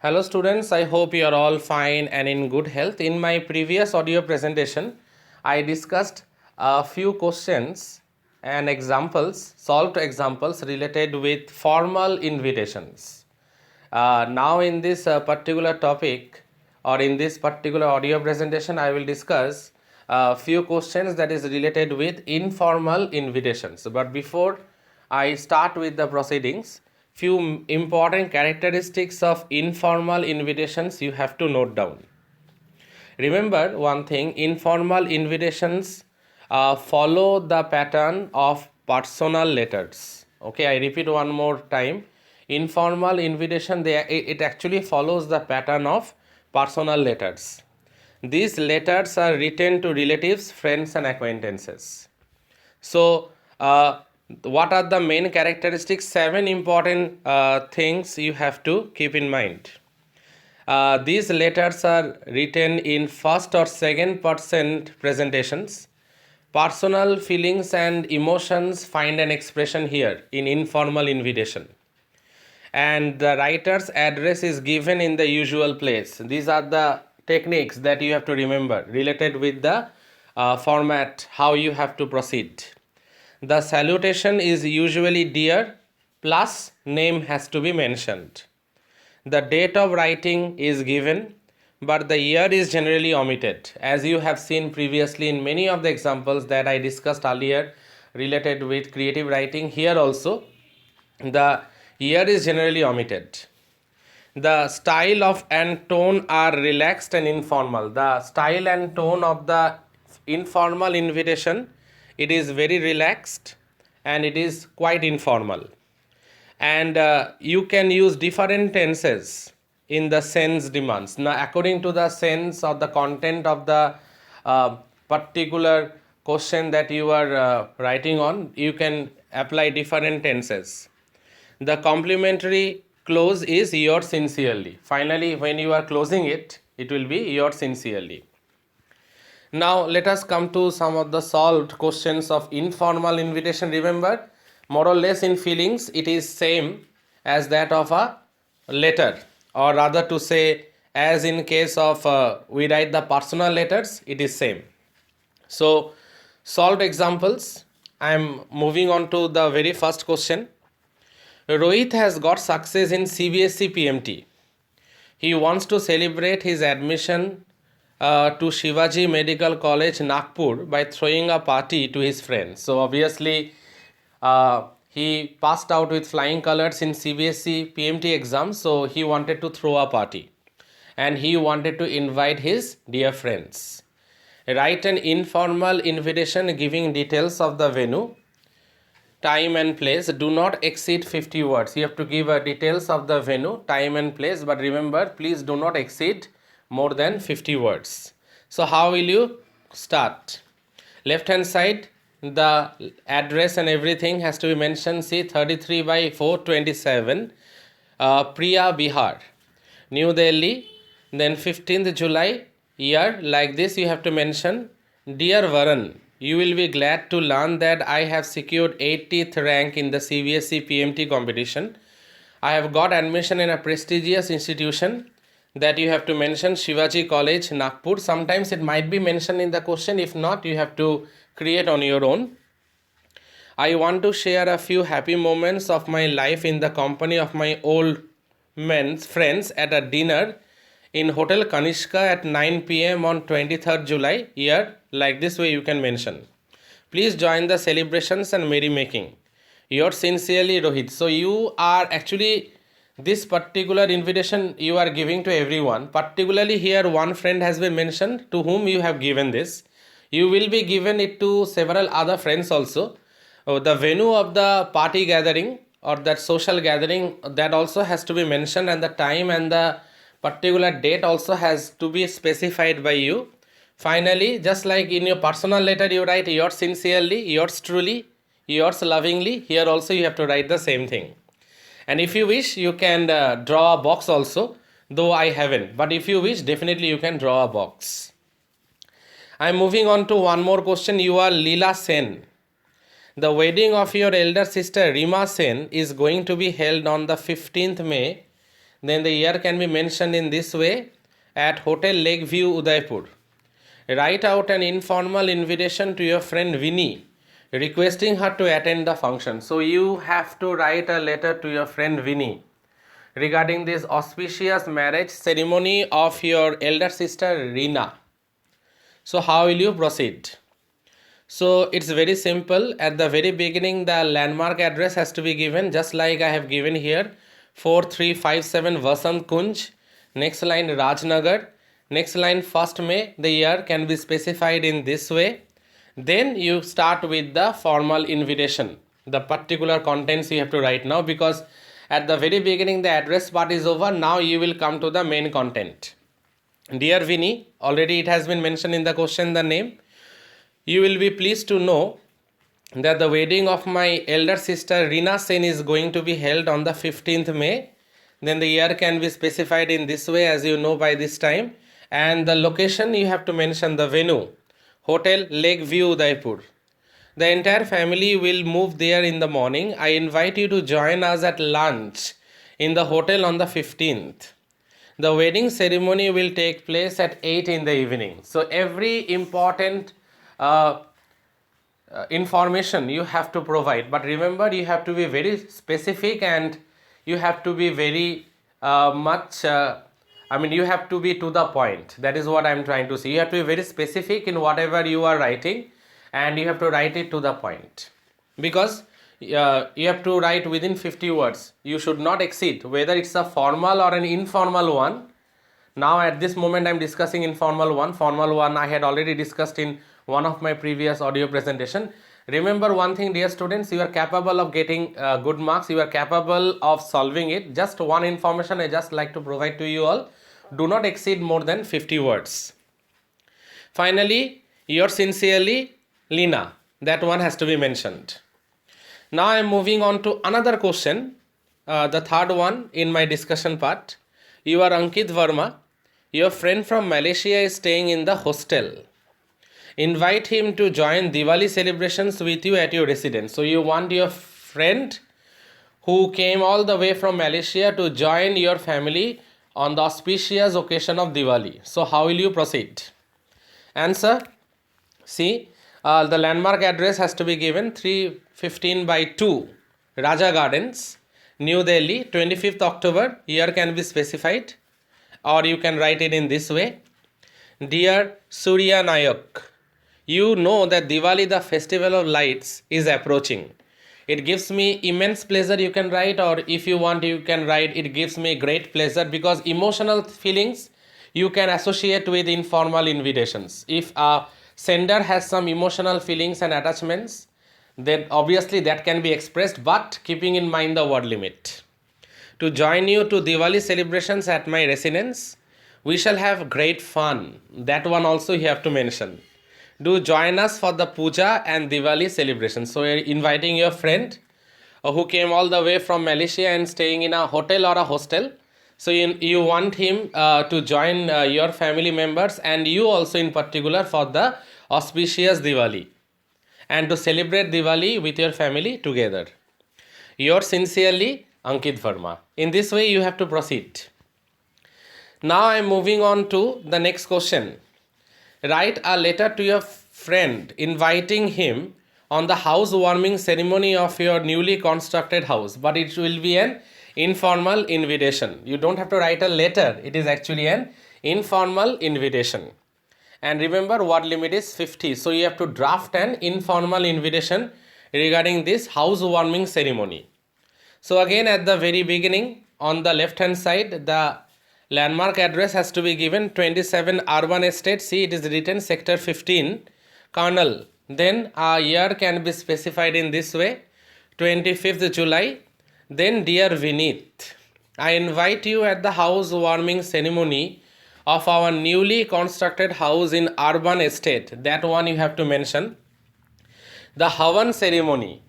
Hello students, I hope you are all fine and in good health. In my previous audio presentation, I discussed a few questions and examples, solved examples related with formal invitations. Now in this particular topic or in this particular audio presentation, I will discuss a few questions that is related with informal invitations. But before I start with the proceedings, few important characteristics of informal invitations you have to note down. Remember one thing, informal invitations follow the pattern of personal letters. Okay, I repeat one more time. Informal invitation, it actually follows the pattern of personal letters. These letters are written to relatives, friends and acquaintances. So, what are the main characteristics? 7 important things you have to keep in mind. These letters are written in first or second person presentations. Personal feelings and emotions find an expression here in informal invitation. And the writer's address is given in the usual place. These are the techniques that you have to remember related with the format, how you have to proceed. The salutation is usually dear plus name has to be mentioned. The date of writing is given, but the year is generally omitted, as you have seen previously in many of the examples that I discussed earlier related with creative writing. Here also, the year is generally omitted. The style of and tone are relaxed and informal. The style and tone of the informal invitation, it is very relaxed and it is quite informal. And you can use different tenses in the sense demands. Now, according to the sense or the content of the particular question that you are writing on, you can apply different tenses. The complementary close is yours sincerely. Finally, when you are closing it, it will be yours sincerely. Now, let us come to some of the solved questions of informal invitation. Remember, more or less in feelings, it is same as that of a letter, or rather to say, as in case of we write the personal letters, it is same. So, solved examples. I am moving on to the very first question. Rohit has got success in CBSE PMT. He wants to celebrate his admission to Shivaji Medical College, Nagpur, by throwing a party to his friends. So obviously, he passed out with flying colors in CBSE PMT exam. So he wanted to throw a party, and he wanted to invite his dear friends. Write an informal invitation giving details of the venue, time and place. Do not exceed 50 words. You have to give details of the venue, time and place, but remember, please do not exceed more than 50 words. So how will you start? Left hand side, the address and everything has to be mentioned. See, 33 by 427, Priya, Bihar, New Delhi. Then 15th July, year, like this you have to mention. Dear Varun, you will be glad to learn that I have secured 80th rank in the CBSE PMT competition. I have got admission in a prestigious institution that you have to mention, Shivaji College, Nagpur. Sometimes it might be mentioned in the question. If not, you have to create on your own. I want to share a few happy moments of my life in the company of my old men's friends at a dinner in Hotel Kanishka at 9 p.m. on 23rd July year. Like this way you can mention. Please join the celebrations and merrymaking. Yours sincerely, Rohit. So you are actually, this particular invitation you are giving to everyone. Particularly here one friend has been mentioned to whom you have given this. You will be given it to several other friends also. The venue of the party gathering or that social gathering, that also has to be mentioned, and the time and the particular date also has to be specified by you. Finally, just like in your personal letter you write yours sincerely, yours truly, yours lovingly, here also you have to write the same thing. And if you wish, you can draw a box also, though I haven't, but if you wish, definitely you can draw a box. I am moving on to one more question. You are Leela Sen. The wedding of your elder sister Rima Sen is going to be held on the 15th May then the year can be mentioned in this way: at Hotel Lakeview, Udaipur. Write out an informal invitation to your friend Winnie, requesting her to attend the function. So you have to write a letter to your friend Winnie regarding this auspicious marriage ceremony of your elder sister Rina. So how will you proceed? So it's very simple. At the very beginning, the landmark address has to be given, just like I have given here: 4357 Vasant Kunj. Next line Rajnagar. Next line 1st May. The year can be specified in this way. Then you start with the formal invitation. The particular contents you have to write now, because at the very beginning the address part is over. Now you will come to the main content. Dear Vinny, already it has been mentioned in the question the name. You will be pleased to know that the wedding of my elder sister Rina Sen is going to be held on the 15th May. Then the year can be specified in this way, as you know by this time. And the location you have to mention the venue: Hotel Lakeview, Udaipur. The entire family will move there in the morning. I invite you to join us at lunch in the hotel on the 15th. The wedding ceremony will take place at 8 in the evening. So every important information you have to provide, but remember, you have to be very specific, and you have to be very you have to be to the point. That is what I am trying to say. You have to be very specific in whatever you are writing, and you have to write it to the point, because you have to write within 50 words. You should not exceed, whether it's a formal or an informal one. Now at this moment I am discussing informal one. Formal one I had already discussed in one of my previous audio presentation. Remember one thing, dear students, you are capable of getting good marks. You are capable of solving it. Just one information I just like to provide to you all: do not exceed more than 50 words. Finally, yours sincerely, Lina. That one has to be mentioned. Now I am moving on to another question, the third one in my discussion part. You are Ankit Verma. Your friend from Malaysia is staying in the hostel. Invite him to join Diwali celebrations with you at your residence. So you want your friend who came all the way from Malaysia to join your family on the auspicious occasion of Diwali. So how will you proceed? Answer: see, the landmark address has to be given: 315/2 Raja Gardens, New Delhi, 25th October. Year can be specified, or you can write it in this way: Dear Surya Nayak, you know that Diwali, the festival of lights, is approaching. It gives me immense pleasure, you can write, or if you want you can write, it gives me great pleasure, because emotional feelings you can associate with informal invitations. If a sender has some emotional feelings and attachments, then obviously that can be expressed, but keeping in mind the word limit. To join you to Diwali celebrations at my residence, we shall have great fun. That one also you have to mention. Do join us for the puja and Diwali celebration. So you're inviting your friend who came all the way from Malaysia and staying in a hotel or a hostel. So you want him to join your family members, and you also in particular, for the auspicious Diwali, and to celebrate Diwali with your family together. Yours sincerely, Ankit Verma. In this way you have to proceed. Now I am moving on to the next question. Write a letter to your friend inviting him on the housewarming ceremony of your newly constructed house, but it will be an informal invitation. You don't have to write a letter, it is actually an informal invitation. And remember, word limit is 50, so you have to draft an informal invitation regarding this housewarming ceremony. So again, at the very beginning, on the left hand side, the landmark address has to be given: 27 Urban Estate. See, it is written Sector 15, Colonel. Then a year can be specified in this way: 25th July. Then, dear Vineet, I invite you at the housewarming ceremony of our newly constructed house in Urban Estate. That one you have to mention. The Havan ceremony.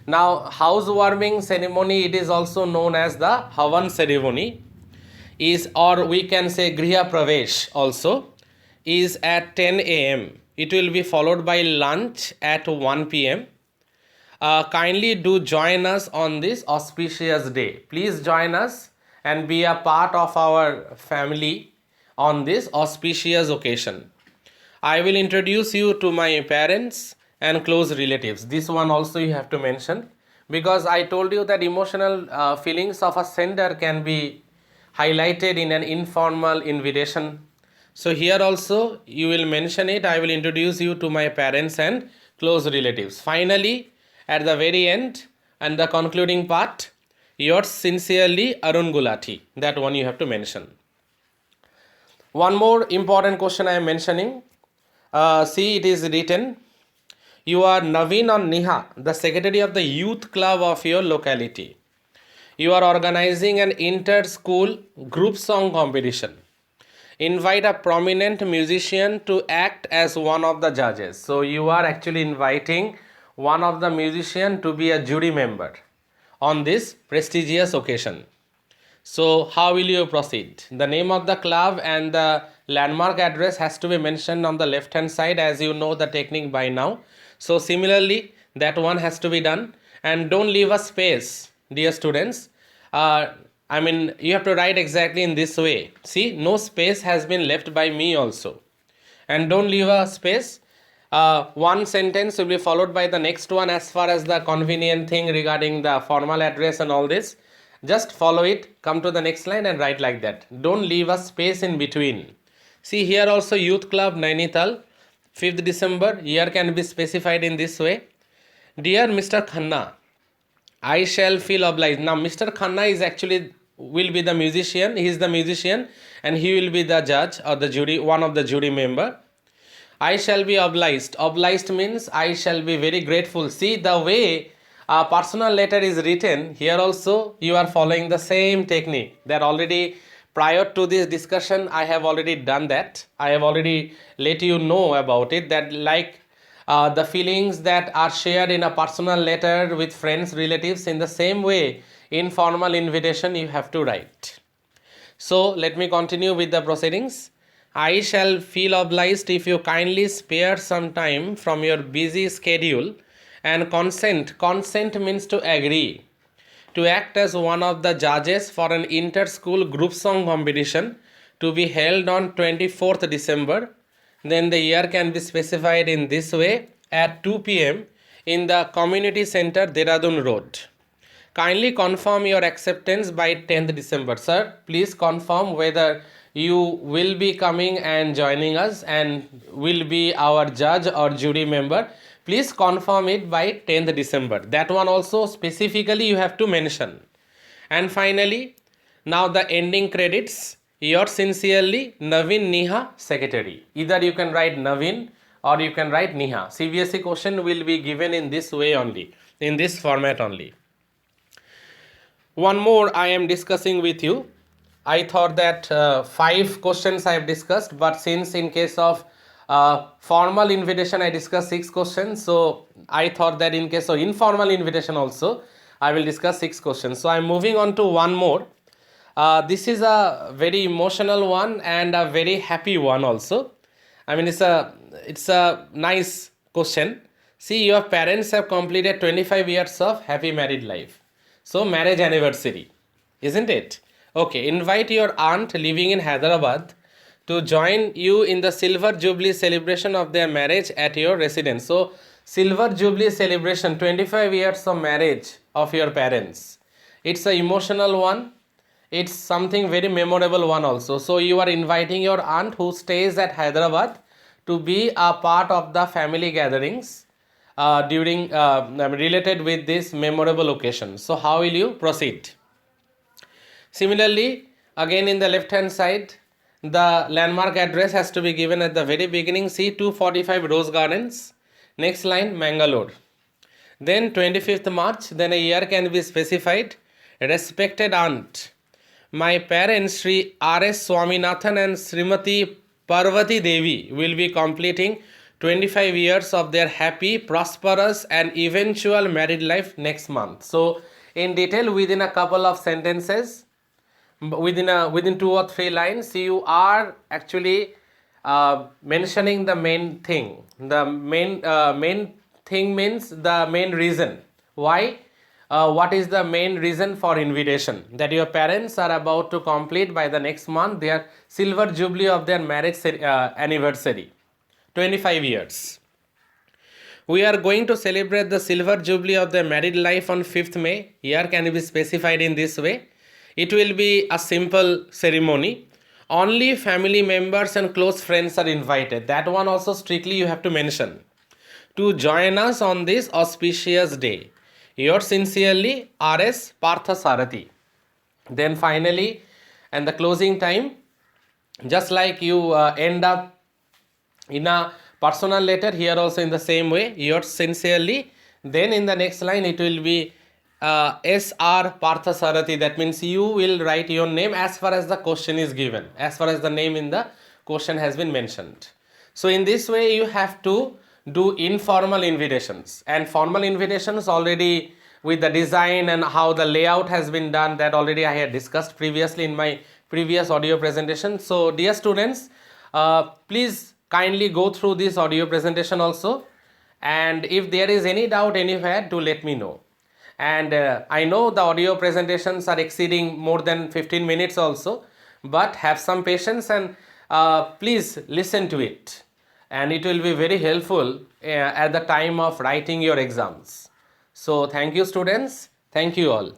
Now, housewarming ceremony, it is also known as the Havan ceremony, is, or we can say Griha Pravesh also, is at 10 a.m. It will be followed by lunch at 1 p.m. Kindly do join us on this auspicious day. Please join us and be a part of our family on this auspicious occasion. I will introduce you to my parents and close relatives. This one also you have to mention, because I told you that emotional feelings of a sender can be highlighted in an informal invitation. So here also you will mention it. I will introduce you to my parents and close relatives. Finally, at the very end and the concluding part, yours sincerely, Arun Gulati. That one you have to mention. One more important question I am mentioning. See, it is written, you are Naveen or Niha, the secretary of the youth club of your locality. You are organizing an inter-school group song competition. Invite a prominent musician to act as one of the judges. So you are actually inviting one of the musician to be a jury member on this prestigious occasion. So how will you proceed? The name of the club and the landmark address has to be mentioned on the left hand side, as you know the technique by now. So similarly, that one has to be done, and don't leave a space, dear students. You have to write exactly in this way. See, no space has been left by me also, and don't leave a space. One sentence will be followed by the next one as far as the convenient thing regarding the formal address and all this. Just follow it, come to the next line and write like that. Don't leave a space in between. See here also, Youth Club Nainital, 5th December, year can be specified in this way. Dear Mr. Khanna, I shall feel obliged. Now Mr. Khanna is actually will be the musician. He is the musician and he will be the judge or the jury, one of the jury member. I shall be obliged. Obliged means I shall be very grateful. See the way a personal letter is written, here also you are following the same technique that already prior to this discussion I have already done that. I have already let you know about it, that like the feelings that are shared in a personal letter with friends, relatives, in the same way informal invitation you have to write. So let me continue with the proceedings. I shall feel obliged if you kindly spare some time from your busy schedule and consent. Consent means to agree to act as one of the judges for an inter-school group song competition to be held on 24th December. Then the year can be specified in this way, at 2 p.m. in the community center, Dehradun Road. Kindly confirm your acceptance by 10th December. Sir, please confirm whether you will be coming and joining us and will be our judge or jury member. Please confirm it by 10th December. That one also specifically you have to mention. And finally, now the ending credits. Yours sincerely, Naveen Niha, secretary. Either you can write Naveen or you can write Niha. CBSE question will be given in this way only, in this format only. One more I am discussing with you. I thought that 5 questions I have discussed, but since in case of formal invitation I discussed 6 questions, so I thought that in case of informal invitation also I will discuss 6 questions. So I am moving on to one more. This is a very emotional one and a very happy one also. I mean, it's a nice question. See, your parents have completed 25 years of happy married life. So marriage anniversary, isn't it? Okay, invite your aunt living in Hyderabad to join you in the Silver Jubilee celebration of their marriage at your residence. So Silver Jubilee celebration, 25 years of marriage of your parents. It's an emotional one. It's something very memorable one also. So you are inviting your aunt who stays at Hyderabad to be a part of the family gatherings during related with this memorable occasion. So how will you proceed? Similarly, again in the left hand side, the landmark address has to be given at the very beginning. See, 245 Rose Gardens. Next line, Mangalore. Then 25th March, then a year can be specified. Respected aunt, my parents Sri R.S. Swaminathan and Srimati Parvati Devi will be completing 25 years of their happy, prosperous and eventual married life next month. So in detail, within a couple of sentences, within 2 or 3 lines, you are actually mentioning the main thing. The main thing means the main reason why what is the main reason for invitation? That your parents are about to complete by the next month their silver jubilee of their marriage anniversary, 25 years. We are going to celebrate the silver jubilee of their married life on 5th May. Here can be specified in this way. It will be a simple ceremony. Only family members and close friends are invited. That one also strictly you have to mention. To join us on this auspicious day. Yours sincerely, R.S. Parthasarathi. Then finally, and the closing time, just like you end up in a personal letter, here also in the same way, yours sincerely. Then in the next line it will be S.R. Parthasarathi. That means you will write your name as far as the question is given, as far as the name in the question has been mentioned. So in this way you have to do informal invitations, and formal invitations already with the design and how the layout has been done, that already I had discussed previously in my previous audio presentation. So dear students, please kindly go through this audio presentation also, and if there is any doubt anywhere, do let me know. And I know the audio presentations are exceeding more than 15 minutes also, but have some patience and please listen to it, and it will be very helpful at the time of writing your exams. So thank you students, thank you all.